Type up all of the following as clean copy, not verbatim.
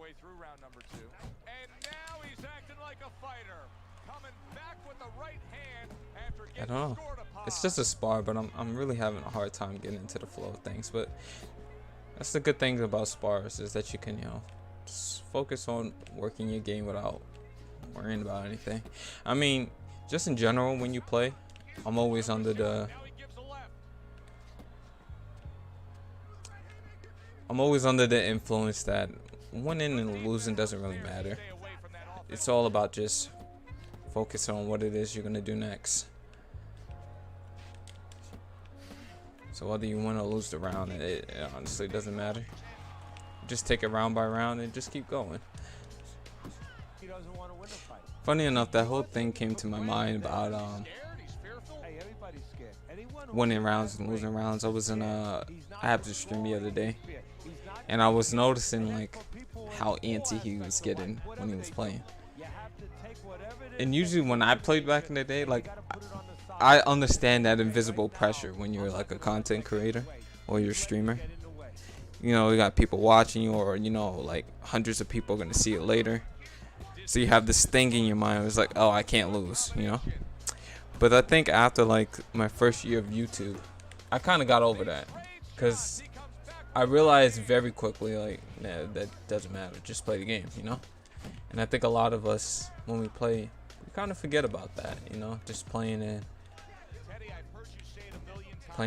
way through round number 2. And now he's acting like a fighter. Coming back with the right hand after I getting don't know. scored upon. It's just a spar, but I'm really having a hard time getting into the flow of things. But that's the good thing about spars, is that you can, you know, just focus on working your game without worrying about anything. I mean, just in general, when you play, I'm always under the influence that winning and losing doesn't really matter. It's all about just focusing on what it is you're gonna do next. So whether you win or lose the round, it honestly doesn't matter. Just take it round by round and just keep going. Funny enough, that whole thing came to my mind about winning rounds and losing rounds. I was in I had to stream the other day, and I was noticing like how antsy he was getting when he was playing. And usually when I played back in the day, like, I understand that invisible pressure when you're like a content creator or you're a streamer. You know, you got people watching you, or you know, like hundreds of people are gonna see it later. So you have this thing in your mind. It's like, oh, I can't lose, you know. But I think after like my first year of YouTube, I kind of got over that, because I realized very quickly, like, nah, that doesn't matter. Just play the game, you know. And I think a lot of us, when we play, we kind of forget about that, you know, just playing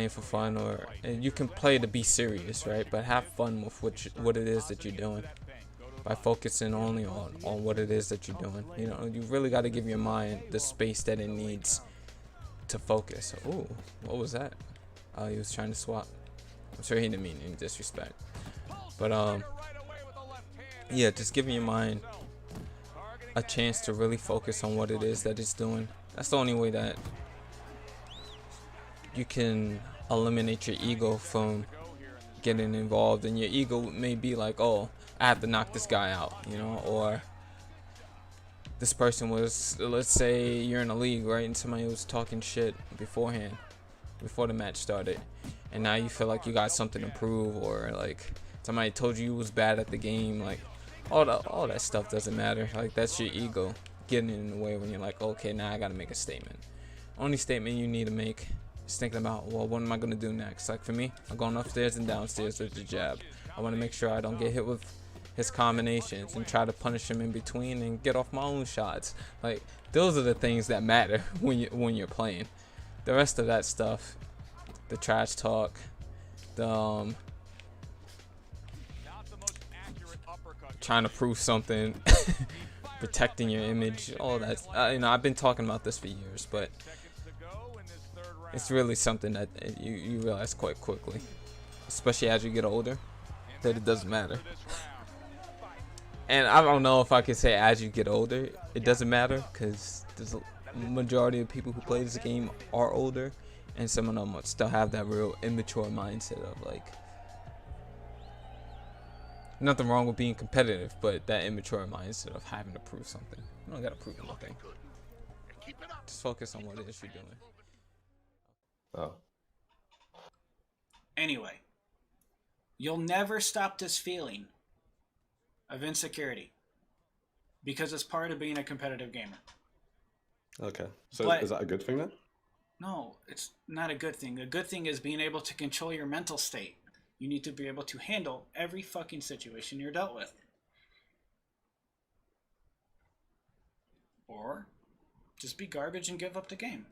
for fun. Or, and you can play to be serious, right? But have fun with what it is that you're doing, by focusing only on what it is that you're doing. You know, you really got to give your mind the space that it needs to focus. Ooh, what was that? He was trying to swap. I'm sure he didn't mean any disrespect, but yeah, just giving your mind a chance to really focus on what it is that it's doing. That's the only way that you can eliminate your ego from getting involved. And your ego may be like, oh, I have to knock this guy out, you know, or this person was, let's say you're in a league, right, and somebody was talking shit beforehand, before the match started, and now you feel like you got something to prove, or like somebody told you was bad at the game. Like, all that stuff doesn't matter. Like, that's your ego getting in the way when you're like, okay, now I gotta make a statement. Only statement you need to make is thinking about, well, what am I gonna do next? Like for me, I'm going upstairs and downstairs with the jab. I want to make sure I don't get hit with his combinations and try to punish him in between and get off my own shots. Like, those are the things that matter when you're playing. The rest of that stuff, the trash talk, the trying to prove something, protecting your image, all that. You know, I've been talking about this for years, but it's really something that you realize quite quickly, especially as you get older, that it doesn't matter. And I don't know if I can say as you get older, it doesn't matter, because there's a majority of people who play this game are older, and some of them still have that real immature mindset of like, nothing wrong with being competitive, but that immature mindset of having to prove something. You don't gotta prove nothing. Just focus on what it is you're doing. Oh. Anyway, you'll never stop this feeling of insecurity, because it's part of being a competitive gamer. Okay. So But is that a good thing then? no, it's not a good thing. A good thing is being able to control your mental state. You need to be able to handle every fucking situation you're dealt with. Or just be garbage and give up the game.